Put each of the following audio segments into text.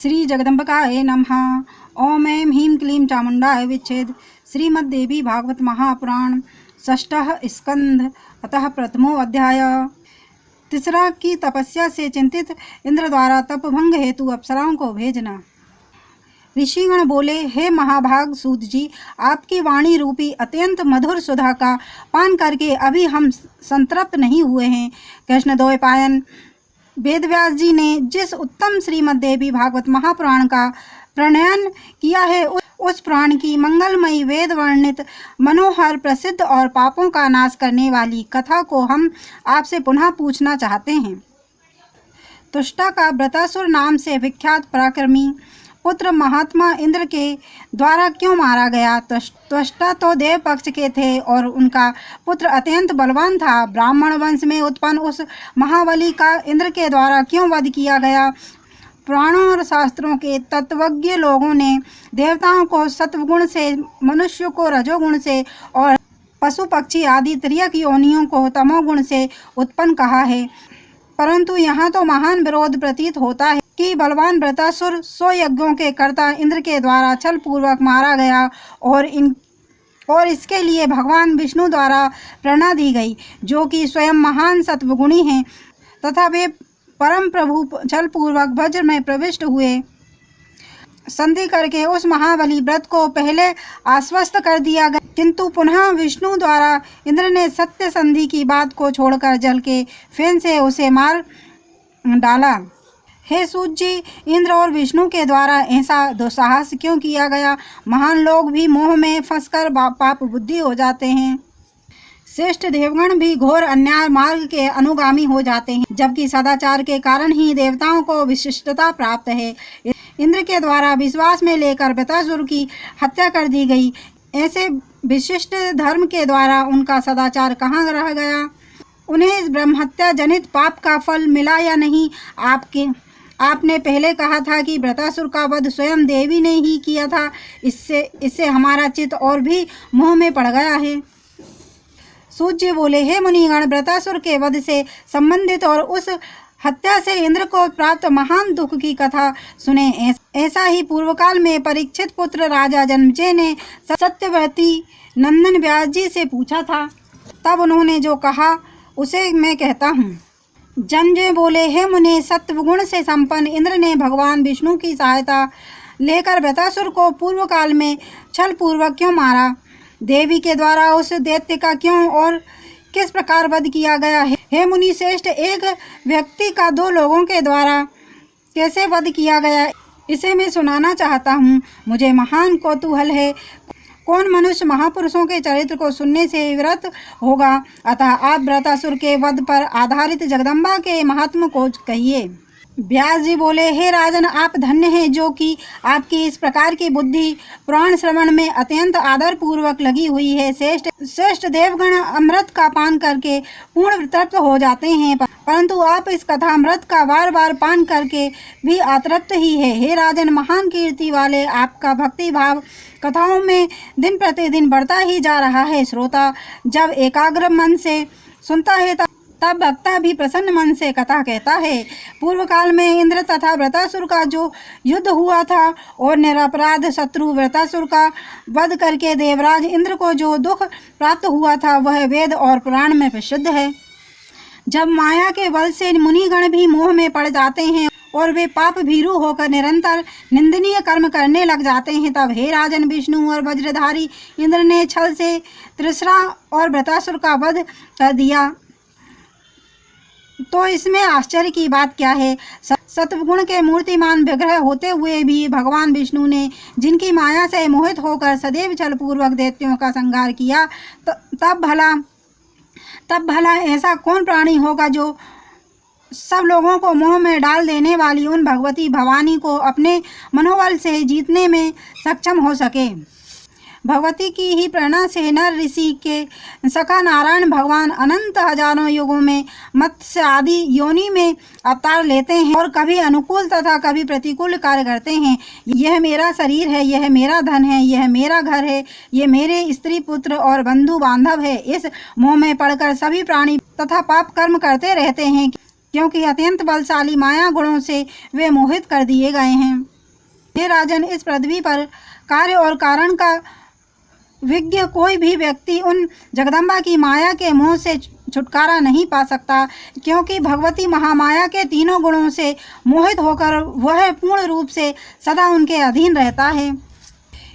श्री जगदम्बिकाय नमः। ओम ऐं ह्रीं क्लीं चामुण्डाय विच्छेद। श्रीमद्देवी भागवत महापुराण षष्ठः स्कंध अतः प्रथमो अध्याय। तीसरा की तपस्या से चिंतित इंद्र द्वारा तपभंग हेतु अप्सराओं को भेजना। ऋषिगण बोले, हे महाभाग सूत जी, आपकी वाणी रूपी अत्यंत मधुर सुधा का पान करके अभी हम संतृप्त नहीं हुए हैं। कृष्णद्वैपायन वेदव्यास जी ने जिस उत्तम श्रीमद्देवी भागवत महापुराण का प्रणयन किया है, उस पुराण की मंगलमयी वेद वर्णित मनोहर प्रसिद्ध और पापों का नाश करने वाली कथा को हम आपसे पुनः पूछना चाहते हैं। तुष्टा का वृत्रासुर नाम से विख्यात पराक्रमी पुत्र महात्मा इंद्र के द्वारा क्यों मारा गया? त्वष्टा तो देव पक्ष के थे और उनका पुत्र अत्यंत बलवान था। ब्राह्मण वंश में उत्पन्न उस महाबली का इंद्र के द्वारा क्यों वध किया गया? पुराणों और शास्त्रों के तत्वज्ञ लोगों ने देवताओं को सत्वगुण से, मनुष्य को रजोगुण से और पशु पक्षी आदि त्रियक योनियों को तमोगुण से उत्पन्न कहा है, परंतु यहाँ तो महान विरोध प्रतीत होता है कि बलवान वृत्रासुर 100 यज्ञों के कर्ता इंद्र के द्वारा छल पूर्वक मारा गया और इसके लिए भगवान विष्णु द्वारा प्रेरणा दी गई, जो कि स्वयं महान सत्वगुणी हैं, तथा वे परम प्रभु छल पूर्वक वज्र में प्रविष्ट हुए। संधि करके उस महाबली व्रत को पहले आश्वस्त कर दिया गया, किंतु पुनः विष्णु द्वारा इंद्र ने सत्य संधि की बात को छोड़कर जल के फेन से उसे मार डाला। हे सूत जी, इंद्र और विष्णु के द्वारा ऐसा दुस्साहस क्यों किया गया? महान लोग भी मोह में फंसकर पाप बुद्धि हो जाते हैं। श्रेष्ठ देवगण भी घोर अन्याय मार्ग के अनुगामी हो जाते हैं, जबकि सदाचार के कारण ही देवताओं को विशिष्टता प्राप्त है। इंद्र के द्वारा विश्वास में लेकर वृत्रासुर की हत्या कर दी गई। ऐसे विशिष्ट धर्म के द्वारा उनका सदाचार कहाँ रह गया? उन्हें इस ब्रह्महत्या जनित पाप का फल मिला या नहीं? आपने पहले कहा था कि वृत्रासुर का वध स्वयं देवी ने ही किया था। इससे हमारा चित्त और भी मोह में पड़ गया है। सूत जी बोले, हे मुनिगण, वृत्रासुर के वध से संबंधित और उस हत्या से इंद्र को प्राप्त महान दुख की कथा सुने। ऐसा ही पूर्व काल में परीक्षित पुत्र राजा जन्मेजय ने सत्यवती नंदन व्यास जी से पूछा था। तब उन्होंने जो कहा उसे मैं कहता हूँ। जन्मेजय बोले, हे मुने, सत्वगुण से संपन्न इंद्र ने भगवान विष्णु की सहायता लेकर वृत्रासुर को पूर्व काल में छल पूर्वक क्यों मारा? देवी के द्वारा उस दैत्य का क्यों और किस प्रकार वध किया गया है? हे मुनि श्रेष्ठ, एक व्यक्ति का 2 लोगों के द्वारा कैसे वध किया गया, इसे मैं सुनाना चाहता हूँ। मुझे महान कौतूहल है। कौन मनुष्य महापुरुषों के चरित्र को सुनने से विरत होगा? अतः आप वृत्रासुर के वध पर आधारित जगदम्बा के महात्म को कहिए। व्यास जी बोले, हे राजन, आप धन्य हैं जो कि आपकी इस प्रकार की बुद्धि पुराण श्रवण में अत्यंत आदर पूर्वक लगी हुई है। श्रेष्ठ देवगण अमृत का पान करके पूर्ण तृप्त हो जाते हैं, परंतु आप इस कथा अमृत का बार बार पान करके भी अतृप्त ही है। हे राजन, महान कीर्ति वाले आपका भक्ति भाव कथाओं में दिन प्रतिदिन बढ़ता ही जा रहा है। श्रोता जब एकाग्र मन से सुनता है तब वक्ता भी प्रसन्न मन से कथा कहता है। पूर्व काल में इंद्र तथा वृत्रासुर का जो युद्ध हुआ था और निरपराध शत्रु वृत्रासुर का वध करके देवराज इंद्र को जो दुख प्राप्त हुआ था, वह वेद और पुराण में प्रसिद्ध है। जब माया के बल से मुनिगण भी मोह में पड़ जाते हैं और वे पाप भीरू होकर निरंतर निंदनीय कर्म करने लग जाते हैं, तब हे राजन, विष्णु और वज्रधारी इंद्र ने छल से त्रिसरा और वृत्रासुर का वध कर दिया। तो इसमें आश्चर्य की बात क्या है? सत्वगुण के मूर्तिमान विग्रह होते हुए भी भगवान विष्णु ने जिनकी माया से मोहित होकर सदैव छल पूर्वक दैत्यों का संहार किया, तब भला ऐसा कौन प्राणी होगा जो सब लोगों को मोह में डाल देने वाली उन भगवती भवानी को अपने मनोबल से जीतने में सक्षम हो सके? भगवती की ही प्रेरणा से नर ऋषि के सखा नारायण भगवान अनंत हजारों युगों में मत्स्य आदि योनि में अवतार लेते हैं और कभी अनुकूल तथा कभी प्रतिकूल कार्य करते हैं। यह मेरा शरीर है, यह मेरा धन है, यह मेरा घर है, ये मेरे स्त्री पुत्र और बंधु बांधव है। इस मोह में पड़कर सभी प्राणी तथा पाप कर्म करते रहते हैं, क्योंकि अत्यंत बलशाली माया गुणों से वे मोहित कर दिए गए हैं। हे राजन, इस पृथ्वी पर कार्य और कारण का विज्ञ कोई भी व्यक्ति उन जगदम्बा की माया के मोह से छुटकारा नहीं पा सकता, क्योंकि भगवती महामाया के तीनों गुणों से मोहित होकर वह पूर्ण रूप से सदा उनके अधीन रहता है।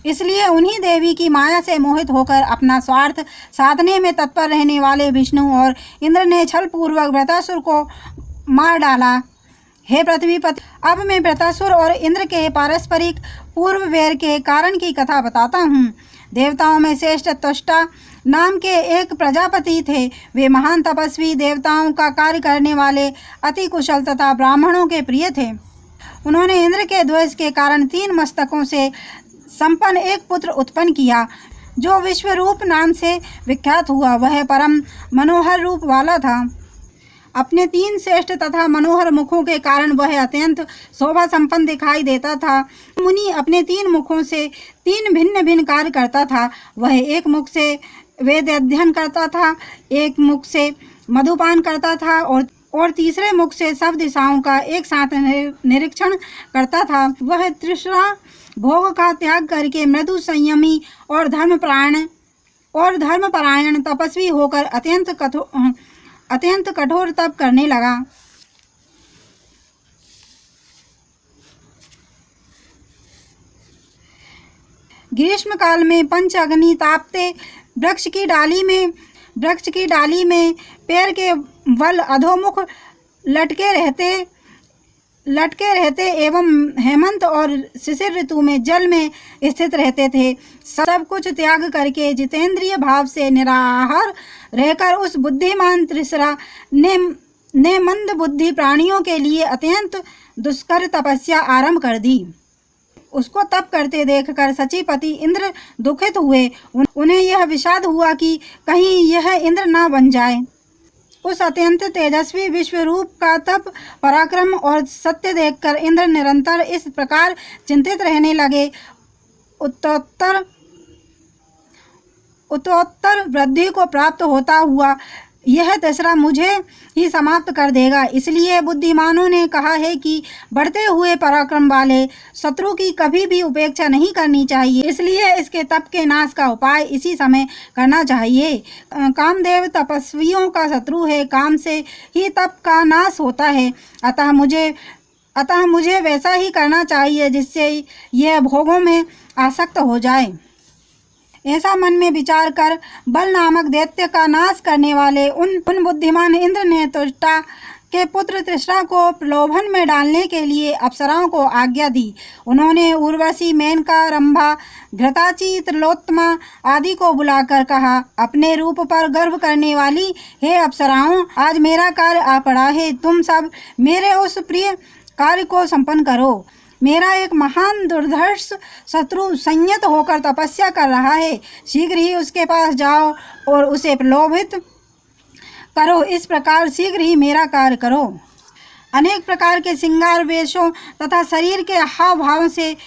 इसलिए उन्हीं देवी की माया से मोहित होकर अपना स्वार्थ साधने में तत्पर रहने वाले विष्णु और इंद्र ने छल पूर्वक वृत्रासुर को मार डाला। हे पृथ्वीपति, अब मैं वृत्रासुर और इंद्र के पारस्परिक पूर्व वैर के कारण की कथा बताता हूँ। देवताओं में श्रेष्ठ त्वष्टा नाम के एक प्रजापति थे। वे महान तपस्वी, देवताओं का कार्य करने वाले, अति कुशल तथा ब्राह्मणों के प्रिय थे। उन्होंने इंद्र के द्वेष के कारण 3 मस्तकों से संपन्न एक पुत्र उत्पन्न किया, जो विश्वरूप नाम से विख्यात हुआ। वह परम मनोहर रूप वाला था। अपने 3 श्रेष्ठ तथा मनोहर मुखों के कारण वह अत्यंत शोभा संपन्न दिखाई देता था। मुनि अपने 3 मुखों से 3 भिन्न भिन्न कार्य करता था। वह एक मुख से वेद अध्ययन करता था, एक मुख से मधुपान करता था और तीसरे मुख से सब दिशाओं का एक साथ निरीक्षण करता था। वह तृष्णा भोग का त्याग करके मृदु संयमी और धर्मपरायण तपस्वी होकर अत्यंत कठोर तप करने लगा। ग्रीष्म काल में पंच अग्नि तापते वृक्ष की डाली में पैर के बल अधोमुख लटके रहते एवं हेमंत और शिशिर ऋतु में जल में स्थित रहते थे। सब कुछ त्याग करके जितेंद्रिय भाव से निराहार रहकर उस बुद्धिमान त्रिसरा ने मंद बुद्धि प्राणियों के लिए अत्यंत दुष्कर तपस्या आरंभ कर दी। उसको तप करते देखकर सचीपति इंद्र दुखित हुए। उन्हें यह विषाद हुआ कि कहीं यह इंद्र न बन जाए। उस अत्यंत तेजस्वी विश्वरूप का तप, पराक्रम और सत्य देखकर इंद्र निरंतर इस प्रकार चिंतित रहने लगे। उत्तरोत्तर वृद्धि को प्राप्त होता हुआ यह दशरा मुझे ही समाप्त कर देगा। इसलिए बुद्धिमानों ने कहा है कि बढ़ते हुए पराक्रम वाले शत्रु की कभी भी उपेक्षा नहीं करनी चाहिए। इसलिए इसके तप के नाश का उपाय इसी समय करना चाहिए। कामदेव तपस्वियों का शत्रु है। काम से ही तप का नाश होता है। अतः मुझे वैसा ही करना चाहिए जिससे यह भोगों में आसक्त हो जाए। ऐसा मन में विचार कर बल नामक दैत्य का नाश करने वाले उन बुद्धिमान इंद्र ने त्वष्टा के पुत्र तृष्णा को प्रलोभन में डालने के लिए अप्सराओं को आज्ञा दी। उन्होंने उर्वशी, मेनका, रंभा, घृताची, त्रिलोत्तमा आदि को बुलाकर कहा, अपने रूप पर गर्व करने वाली हे अप्सराओं, आज मेरा कार्य आ पड़ा है। तुम सब मेरे उस प्रिय कार्य को संपन्न करो। मेरा एक महान दुर्धर्ष शत्रु संयत होकर तपस्या कर रहा है। शीघ्र ही उसके पास जाओ और उसे प्रलोभित करो। इस प्रकार शीघ्र ही मेरा कार्य करो। अनेक प्रकार के श्रृंगार वेशों तथा शरीर के हाव भाव से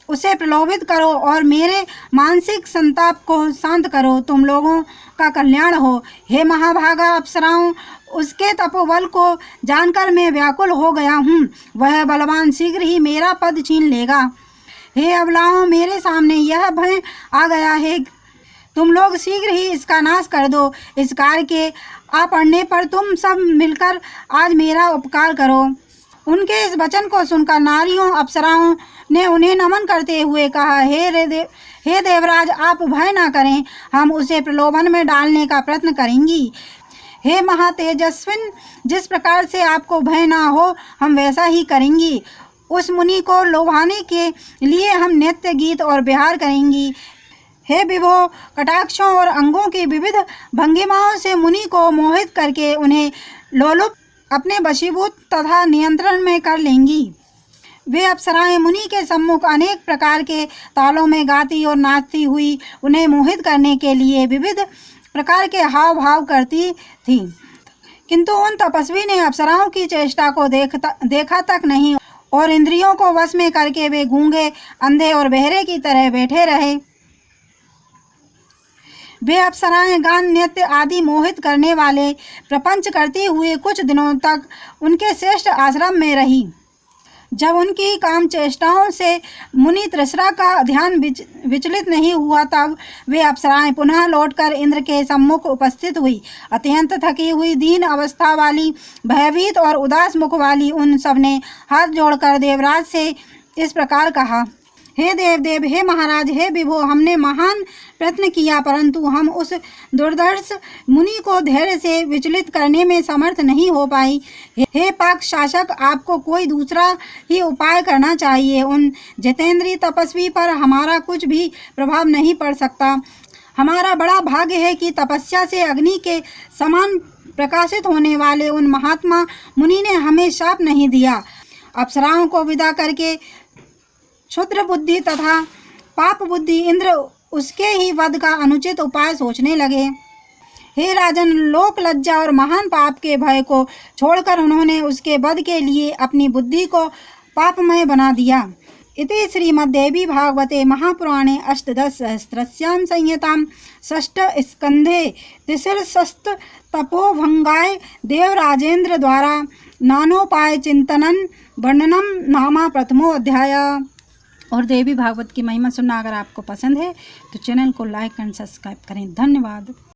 उसे प्रलोभित करो और मेरे मानसिक संताप को शांत करो। तुम लोगों का कल्याण हो। हे महाभागा अप्सराओं, उसके तपोबल को जानकर मैं व्याकुल हो गया हूँ। वह बलवान शीघ्र ही मेरा पद छीन लेगा। हे अबलाओं, मेरे सामने यह भय आ गया है। तुम लोग शीघ्र ही इसका नाश कर दो। इस कार्य के आ पड़ने पर तुम सब मिलकर आज मेरा उपकार करो। उनके इस वचन को सुनकर नारियों अप्सराओं ने उन्हें नमन करते हुए कहा, हे देवराज, आप भय न करें। हम उसे प्रलोभन में डालने का प्रयत्न करेंगी। हे महातेजस्विन, जिस प्रकार से आपको भय ना हो, हम वैसा ही करेंगी। उस मुनि को लोभाने के लिए हम नृत्य, गीत और विहार करेंगी। हे विभो, कटाक्षों और अंगों की विविध भंगिमाओं से मुनि को मोहित करके उन्हें लोलुप अपने वशीभूत तथा नियंत्रण में कर लेंगी। वे अप्सराएं मुनि के सम्मुख अनेक प्रकार के तालों में गाती और नाचती हुई उन्हें मोहित करने के लिए विविध प्रकार के हाव भाव करती थी, किंतु उन तपस्वी ने अप्सराओं की चेष्टा को देखा तक नहीं और इंद्रियों को वश में करके वे गूंगे, अंधे और बहरे की तरह बैठे रहे। वे अप्सराएं गान, नृत्य आदि मोहित करने वाले प्रपंच करती हुए कुछ दिनों तक उनके श्रेष्ठ आश्रम में रही। जब उनकी काम चेष्टाओं से मुनि त्रिसरा का ध्यान विचलित नहीं हुआ, तब वे अप्सराएं पुनः लौटकर इंद्र के सम्मुख उपस्थित हुई। अत्यंत थकी हुई, दीन अवस्था वाली, भयभीत और उदास मुख वाली उन सब ने हाथ जोड़कर देवराज से इस प्रकार कहा, हे देव, हे महाराज, हे विभो, हमने महान प्रयत्न किया, परंतु हम उस दुर्धर्ष मुनि को धैर्य से विचलित करने में समर्थ नहीं हो पाई। हे पक्ष शासक, आपको कोई दूसरा ही उपाय करना चाहिए। उन जितेंद्रीय तपस्वी पर हमारा कुछ भी प्रभाव नहीं पड़ सकता। हमारा बड़ा भाग्य है कि तपस्या से अग्नि के समान प्रकाशित होने वाले उन महात्मा मुनि ने हमें शाप नहीं दिया। अप्सराओं को विदा करके क्षुद्र बुद्धि तथा पाप बुद्धि इंद्र उसके ही वध का अनुचित उपाय सोचने लगे। हे राजन, लोक लज्जा और महान पाप के भय को छोड़कर उन्होंने उसके वध के लिए अपनी बुद्धि को पापमय बना दिया। इति श्रीमद्देवी भागवते महापुराणे अष्टदशसहस्रस्यां संहितां षष्ठ स्कंधे तिसृशस्त तपोभंगाय देवराजेंद्र द्वारा नानोपाय चिंतनन वर्णनम नामा प्रथमो अध्याय। और देवी भागवत की महिमा सुनना अगर आपको पसंद है तो चैनल को लाइक एंड सब्सक्राइब करें। धन्यवाद।